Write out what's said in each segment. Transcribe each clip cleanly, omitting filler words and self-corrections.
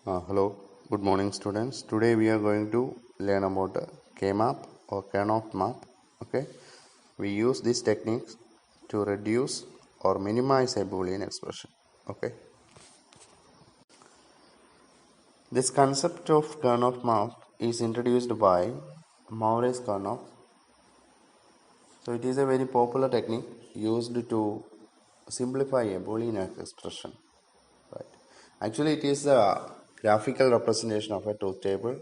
Hello, good morning students. Today we are going to learn about KMap or Karnaugh Map. Okay, we use these techniques to reduce or minimize a boolean expression. Okay, this concept of Karnaugh Map is introduced by Maurice Karnaugh. So it is a very popular technique used to simplify a boolean expression. Right. Actually, it is a graphical representation of a truth table,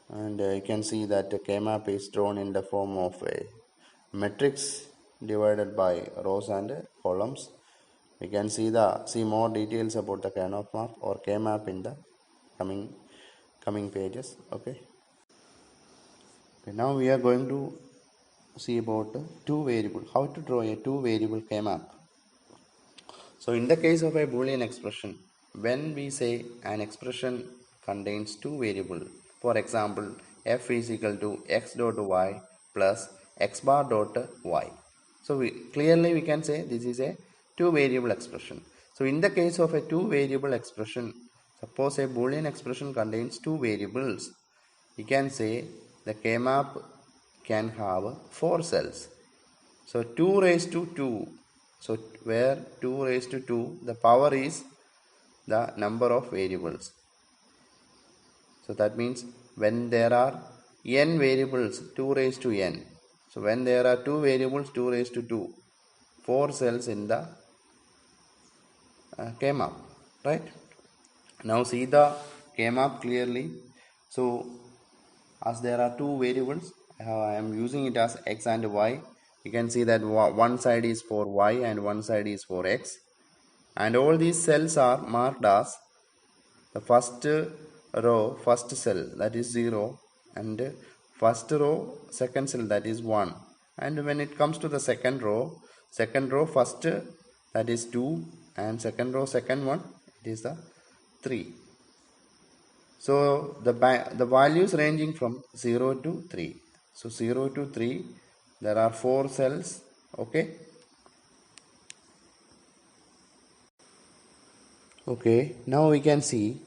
and you can see that the KMap is drawn in the form of a matrix divided by rows and columns. We can see more details about the Karnaugh map or KMap in the coming pages. Okay. Now we are going to see about how to draw a two variable KMap. So in the case of a boolean expression, when we say an expression contains two variables, for example, f is equal to x dot y plus x bar dot y. So clearly we can say this is a two variable expression. So in the case of a two variable expression, suppose a boolean expression contains two variables, we can say the KMap can have four cells. So 2 raised to 2. So where 2 raised to 2, the power is the number of variables. So that means when there are n variables, 2 raised to n. So when there are 2 variables, 2 raised to 2. 4 cells in the KMap, right? Now see the KMap clearly. So as there are two variables, I am using it as x and y. You can see that one side is for y and one side is for x, and all these cells are marked as the first row first cell, that is 0, and first row second cell, that is 1, and when it comes to the second row first, that is 2, and second row second one, it is the 3. So the values ranging from 0 to 3. So 0 to 3, there are 4 cells. Okay. Okay. Now we can see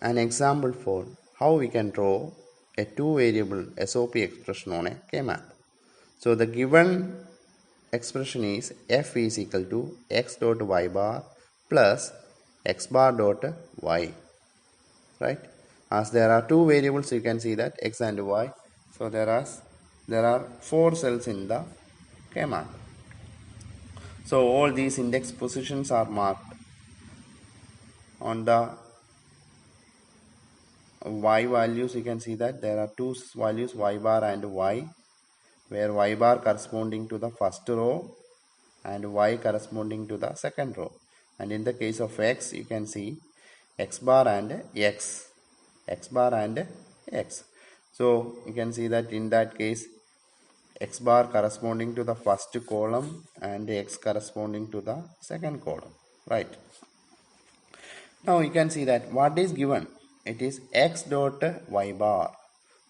an example for how we can draw a two variable SOP expression on a KMap. So the given expression is f is equal to x dot y bar plus x bar dot y. Right, as there are two variables, you can see that x and y. So there are 4 cells in the KMap. So all these index positions are marked on the y values. You can see that there are two values, y bar and y, where y bar corresponding to the first row and y corresponding to the second row. And in the case of x, you can see x bar and x. So you can see that in that case, x bar corresponding to the first column and x corresponding to the second column. Right. Now you can see that what is given, it is x dot y bar.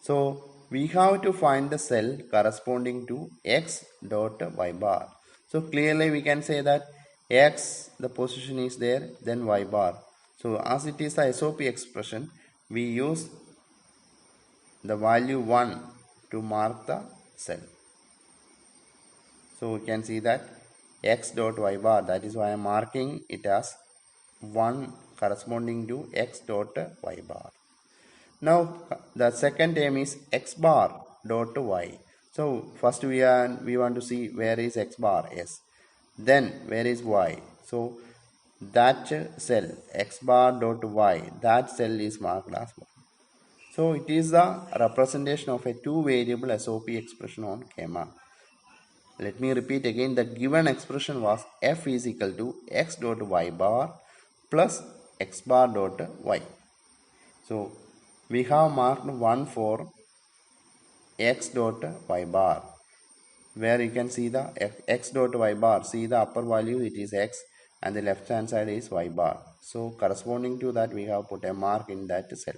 So we have to find the cell corresponding to x dot y bar. So clearly we can say that x, the position is there, then y bar. So as it is the SOP expression, we use the value 1 to mark the cell. So we can see that x dot y bar, that is why I am marking it as 1 corresponding to x dot y bar. Now the second term is x bar dot y. So first we want to see where is x bar, yes, then where is y. So that cell x bar dot y, that cell is marked as 1. So it is the representation of a two variable SOP expression on KMap. Let me repeat again, the given expression was f is equal to x dot y bar plus x bar dot y. So we have marked 1 for x dot y bar, where you can see the x dot y bar, see the upper value, it is x, and the left hand side is y bar. So corresponding to that, we have put a mark in that cell.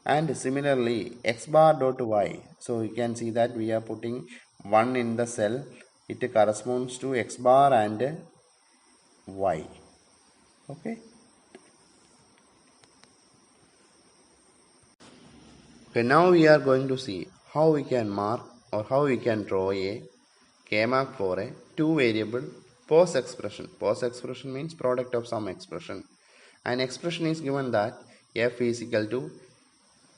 And similarly x bar dot y, so you can see that we are putting 1 in the cell, it corresponds to x bar and y. Okay. Okay, now we are going to see how we can mark or how we can draw a KMap for a two variable POS expression. POS expression means product of sum expression. An expression is given that f is equal to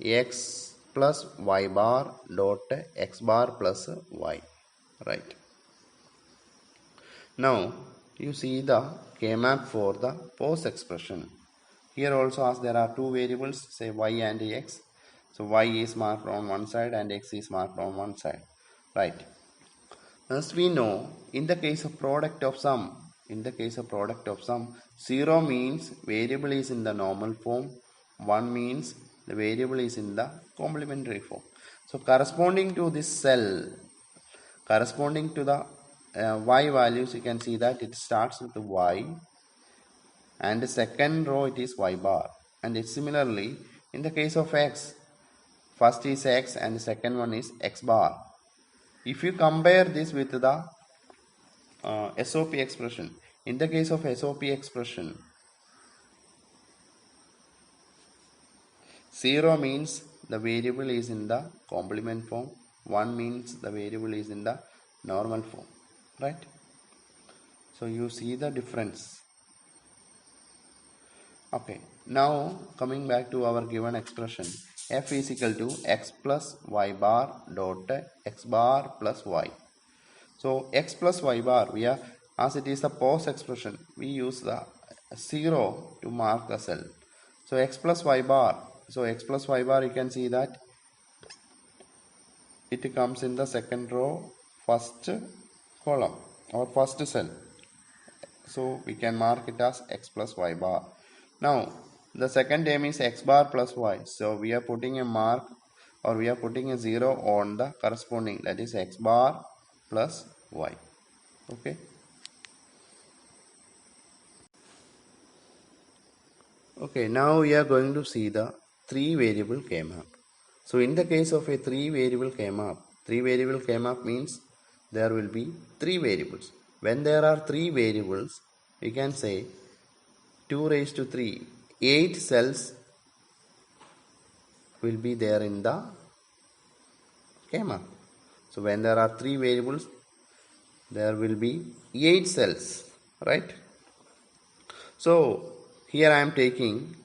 x plus y bar dot x bar plus y, right? Now you see the KMap for the POS expression. Here also, as there are two variables, say y and x, so y is marked on one side and x is marked on one side, right? As we know, in the case of product of sum, 0 means variable is in the normal form, 1 means the variable is in the complementary form. So corresponding to this cell, corresponding to the y values, you can see that it starts with y and the second row it is y bar. And it's similarly in the case of x, first is x and the second one is x bar. If you compare this with the SOP expression, in the case of SOP expression, 0 means the variable is in the complement form, 1 means the variable is in the normal form, right? So you see the difference. Okay, now coming back to our given expression, f is equal to x plus y bar dot x bar plus y. So x plus y bar, we are, as it is the POS expression, we use the 0 to mark the cell. So x plus y bar, you can see that it comes in the second row, first column or first cell. So we can mark it as x plus y bar. Now the second term is x bar plus y. So we are putting a mark or we are putting a 0 on the corresponding, that is x bar plus y. Okay. Okay, now we are going to see the three variable KMap. So in the case of a three variable KMap means there will be three variables. When there are three variables, we can say 2 raised to 3, 8 cells will be there in the KMap. So when there are three variables, there will be 8 cells, right? So here I am taking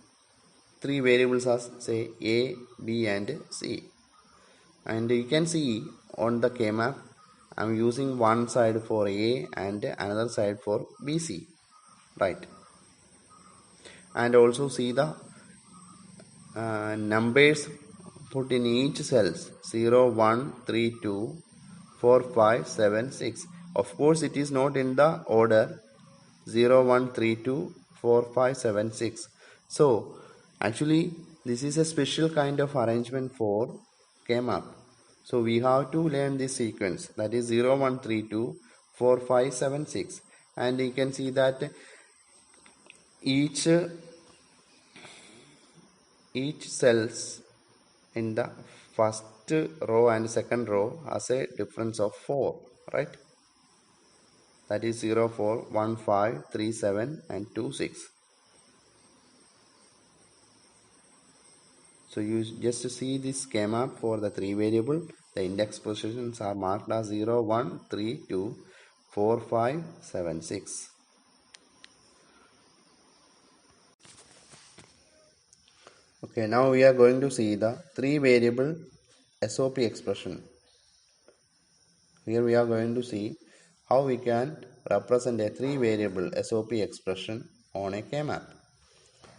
three variables as say A, B and C. And you can see on the KMap, I am using one side for A and another side for BC, right? And also see the numbers put in each cells 0, 1, 3, 2, 4, 5, 7, 6. Of course, it is not in the order 0, 1, 3, 2, 4, 5, 7, 6. So actually this is a special kind of arrangement for KMap. So we have to learn this sequence, that is 0, 1, 3, 2, 4, 5, 7, 6. And you can see that each cells in the first row and second row has a difference of 4, right? That is 0, 4, 1, 5, 3, 7 and 2, 6. So you just see this KMap for the three variable. The index positions are marked as 0, 1, 3, 2, 4, 5, 7, 6. Okay, now we are going to see the three variable SOP expression. Here we are going to see how we can represent a three variable SOP expression on a KMap.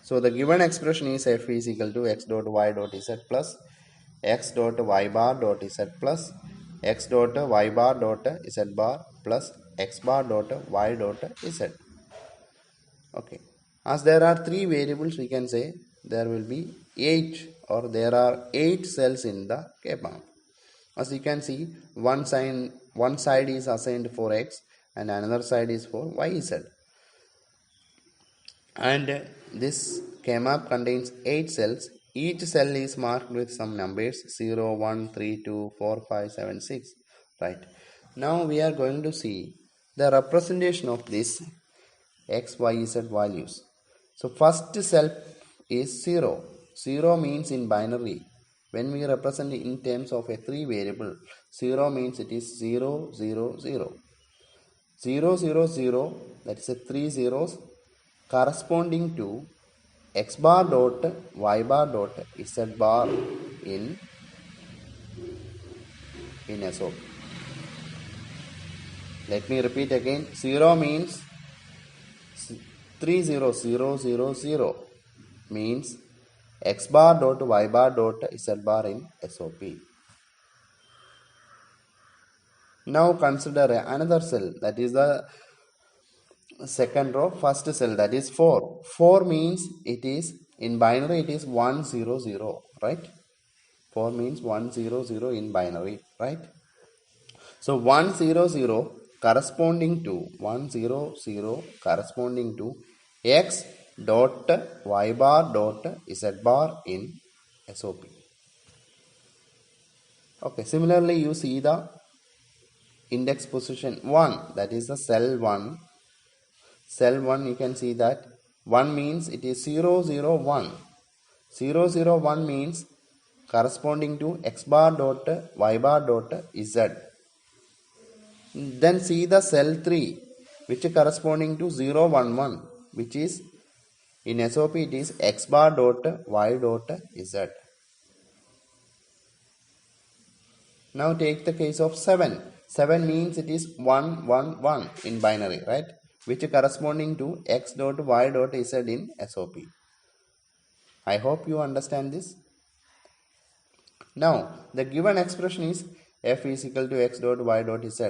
So the given expression is f is equal to x dot y dot z plus x dot y bar dot z plus x dot y bar dot z bar plus x bar dot y dot z. Okay. As there are three variables, we can say there will be 8 or there are 8 cells in the KMap. As you can see, one side is assigned for x and another side is for yz. And this KMap contains 8 cells. Each cell is marked with some numbers 0, 1, 3, 2, 4, 5, 7, 6. Right. Now we are going to see the representation of this x, y, z values. So first cell is 0. 0 means in binary. when we represent in terms of a 3 variable, 0 means it is 0 0 0. 0 0 0, that is a 3 zeros corresponding to x bar dot y bar dot z bar in SOP. Let me repeat again. 0 means 3 0 0 0 0 means x bar dot y bar dot z bar in SOP. Now consider another cell, that is the second row, first cell, that is 4. 4 means it is in binary, it is 1 0 0, right? 4 means 1 0 0 in binary, right? So 1 0 0 corresponding to 1 0 0 corresponding to x dot y bar dot z bar in SOP. Okay, similarly you see the index position 1, that is the cell 1. Cell 1, you can see that 1 means it is 0 0 1. 0 0 1 means corresponding to x bar dot y bar dot z. Then see the cell 3, which is corresponding to 0 1 1, which is in SOP it is x bar dot y dot z. Now take the case of 7. 7 means it is 1 1 1 in binary, right? Which is corresponding to x dot y dot z in SOP. I hope you understand this. Now the given expression is f is equal to x dot y dot z,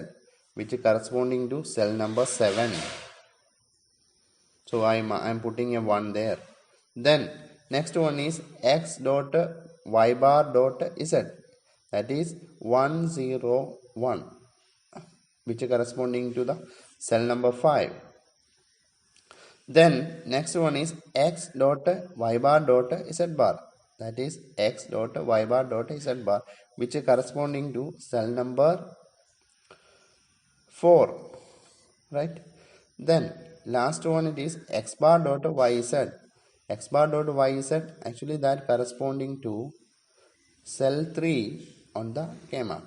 which is corresponding to cell number 7. So I'm putting a 1 there. Then next one is x dot y bar dot z, that is 1 0 1, which is corresponding to the cell number 5. Then next one is x dot y bar dot z bar, that is x dot y bar dot z bar, which is corresponding to cell number 4, right? Then last one it is x bar dot yz. X bar dot yz, actually that corresponding to cell 3 on the KMap,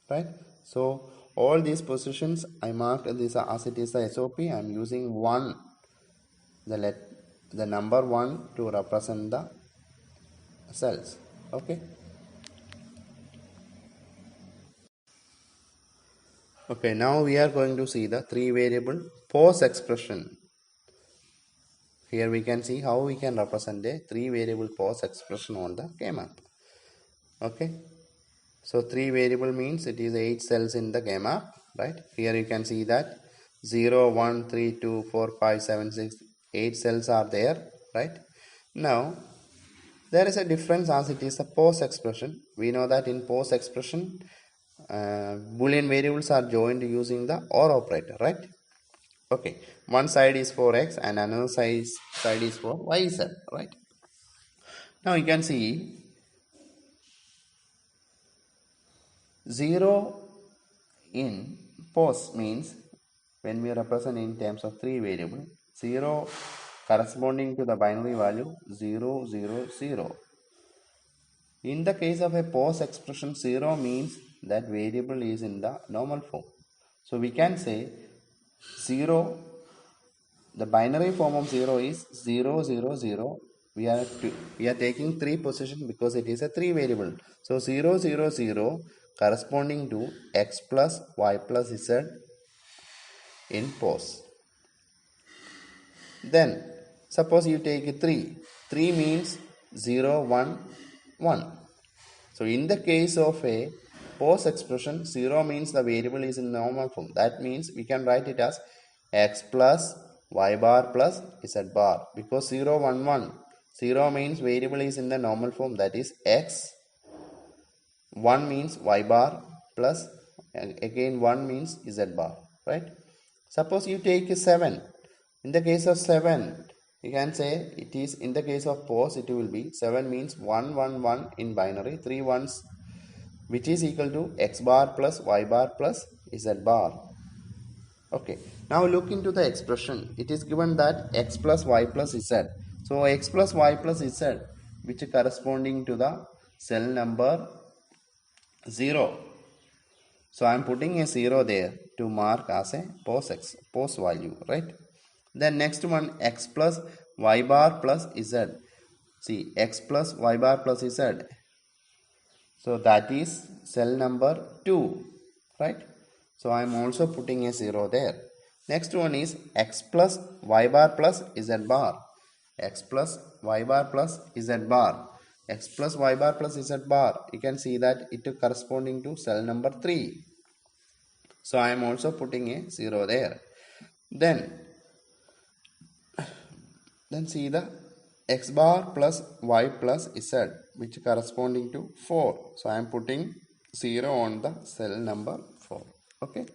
right? So all these positions I marked this as it is the SOP. I am using 1, the number 1 to represent the cells. Okay. Okay, now we are going to see the 3 variable pose expression. Here we can see how we can represent a 3 variable pose expression on the KMap. Okay. So 3 variable means it is 8 cells in the KMap, right? Here you can see that 0, 1, 3, 2, 4, 5, 7, 6, 8 cells are there, right? Now there is a difference as it is a pose expression. We know that in pose expression boolean variables are joined using the OR operator, right? Okay, one side is for x and another side is for yz, right? Now you can see 0 in pose means when we represent in terms of 3 variable, 0 corresponding to the binary value 0 0 0. In the case of a pose expression, 0 means that variable is in the normal form. So we can say 0, the binary form of 0 is 0 0 0. We are taking 3 position because it is a 3 variable. So 0 0 0 corresponding to x plus y plus z in pose. Then suppose you take 3. 3 means 0 1 1. So in the case of a pose expression, 0 means the variable is in normal form. That means we can write it as x plus y bar plus z bar, because 0 1 1, 0 means variable is in the normal form, that is x, 1 means y bar plus again 1 means z bar, right? Suppose you take 7. In the case of 7, you can say it is in the case of pose, it will be 7 means 1 1 1 in binary, 3 ones, which is equal to x bar plus y bar plus z bar. Okay, now look into the expression. It is given that x plus y plus z. So x plus y plus z, which is corresponding to the cell number 0. So I am putting a 0 there to mark as a post value, right? Then next one, x plus y bar plus z. See, x plus y bar plus z. So that is cell number 2, right? So I am also putting a 0 there. Next one is x plus y bar plus z bar. X plus y bar plus z bar. X plus y bar plus z bar. You can see that it is corresponding to cell number 3. So I am also putting a 0 there. Then see the x bar plus y plus z, which corresponding to 4. So I am putting 0 on the cell number 4. Okay.